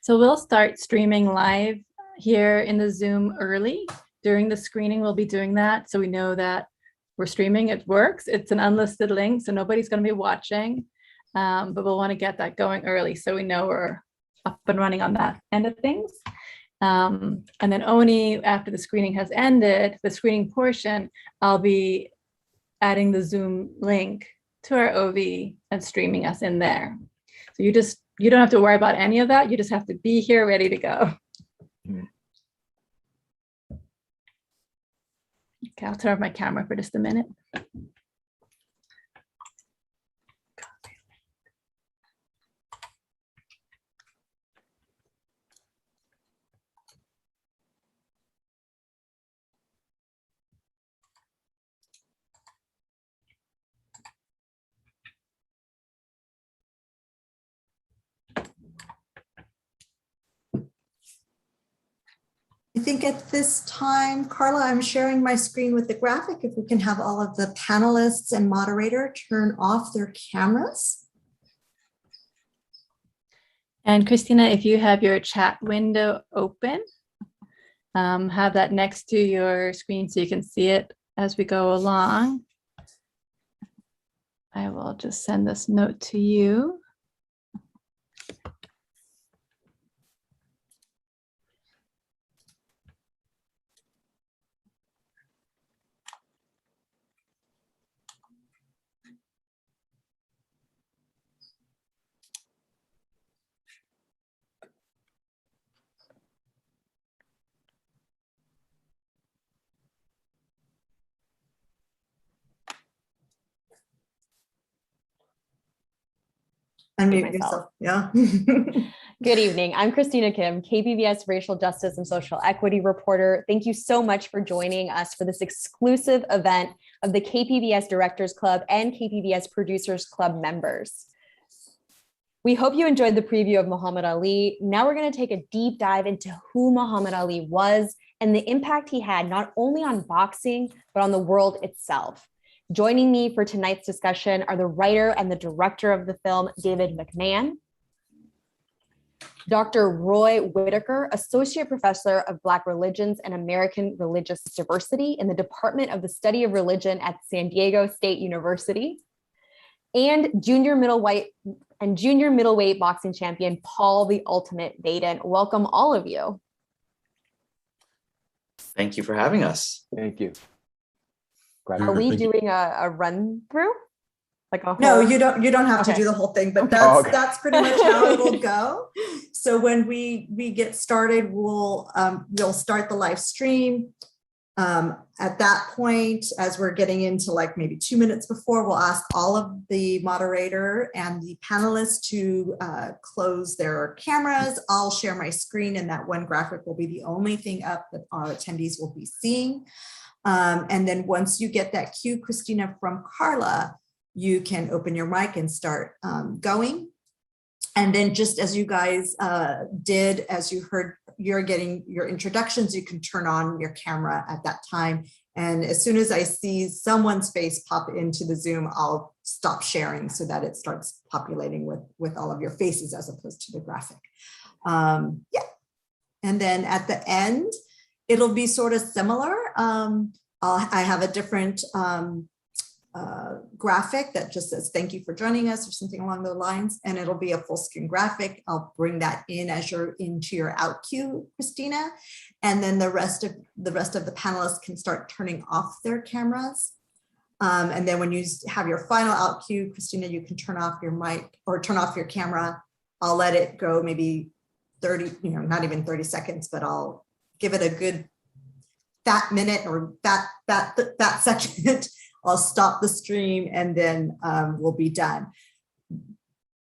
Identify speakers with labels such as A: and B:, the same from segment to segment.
A: So we'll start streaming live here in the Zoom early. During the screening, we'll be doing that. So we know that we're streaming, it works. It's an unlisted link, so nobody's going to be watching. But we'll want to get that going early so we know we're up and running on that end of things. And then only after the screening has ended, the screening portion, I'll be adding the Zoom link to our OV and streaming us in there. So you don't have to worry about any of that. You just have to be here ready to go. Okay, I'll turn off my camera for just a minute.
B: I think at this time, Carla, I'm sharing my screen with the graphic. If we can have all of the panelists and moderator turn off their cameras.
A: And Christina, if you have your chat window open, have that next to your screen so you can see it as we go along. I will just send this note to you.
B: Unmute yourself. Yeah.
C: Good evening. I'm Christina Kim, KPBS Racial Justice and Social Equity reporter. Thank you so much for joining us for this exclusive event of the KPBS Directors Club and KPBS Producers Club members. We hope you enjoyed the preview of Muhammad Ali. Now we're going to take a deep dive into who Muhammad Ali was and the impact he had not only on boxing, but on the world itself. Joining me for tonight's discussion are the writer and the director of the film, David McMahon, Dr. Roy Whitaker, Associate Professor of Black Religions and American Religious Diversity in the Department of the Study of Religion at San Diego State University, and junior middleweight boxing champion, Paul the Ultimate Vaden. Welcome, all of you.
D: Thank you for having us.
E: Thank you.
C: Are we doing a run through? Like a whole...
B: No, you don't have to do the whole thing, but that's pretty much how it'll go. So when we get started, we'll start the live stream. At that point, as we're getting into like maybe 2 minutes before, we'll ask all of the moderator and the panelists to close their cameras. I'll share my screen, and that one graphic will be the only thing up that our attendees will be seeing. And then once you get that cue, Christina, from Carla, you can open your mic and start going. And then just as you guys did, as you heard, you're getting your introductions, you can turn on your camera at that time. And as soon as I see someone's face pop into the Zoom, I'll stop sharing so that it starts populating with all of your faces as opposed to the graphic. Yeah. And then at the end, it'll be sort of similar. I have a different graphic that just says, thank you for joining us, or something along those lines. And it'll be a full screen graphic. I'll bring that in as you're into your out cue, Christina. And then the rest of the panelists can start turning off their cameras. And then when you have your final out cue, Christina, you can turn off your mic or turn off your camera. I'll let it go maybe 30, not even 30 seconds, but I'll give it a good that minute or that second. I'll stop the stream, and then we'll be done.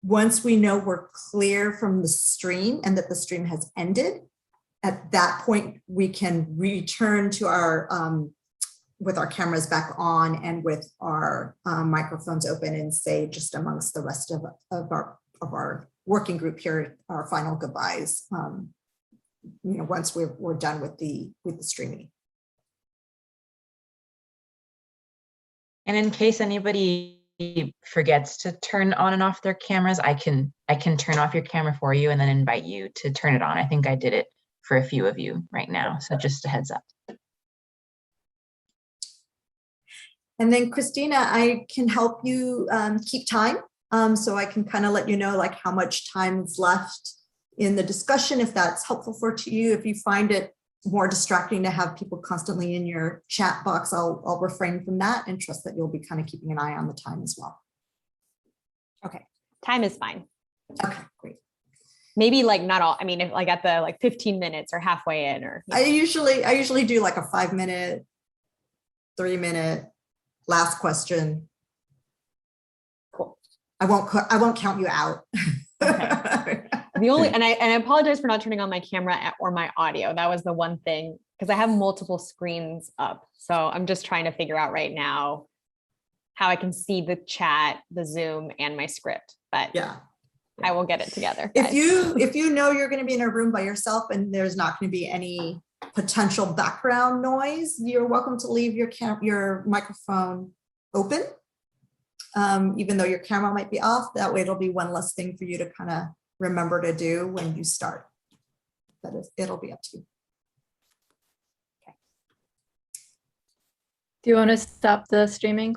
B: Once we know we're clear from the stream and that the stream has ended, at that point, we can return to our, with our cameras back on and with our microphones open, and say just amongst the rest of our working group here, our final goodbyes, once we're done with the streaming.
F: And in case anybody
E: forgets to turn on and off their cameras, I can turn off your camera for you and then invite you to turn it on. I think I did it for a few of you right now. So just a heads up.
B: And then Christina, I can help you keep time. So I can kind of let you know like how much time is left in the discussion, if that's helpful to you. If you find it more distracting to have people constantly in your chat box, I'll refrain from that and trust that you'll be kind of keeping an eye on the time as well.
C: Okay, time is fine.
B: Okay, great.
C: Maybe like not all, I mean, if like at the like 15 minutes or halfway in or.
B: I usually do like a 5-minute, 3-minute, last question.
C: Cool.
B: I won't count you out.
C: Okay. The only, and I apologize for not turning on my camera or my audio. That was the one thing, because I have multiple screens up. So I'm just trying to figure out right now how I can see the chat, the Zoom, and my script, but
B: Yeah.
C: I will get it together.
B: If you know you're going to be in a room by yourself and there's not going to be any potential background noise, you're welcome to leave your microphone open. Even though your camera might be off, that way it'll be one less thing for you to kind of remember to do when you start. But it'll be up to you.
A: Do you want to stop the streaming?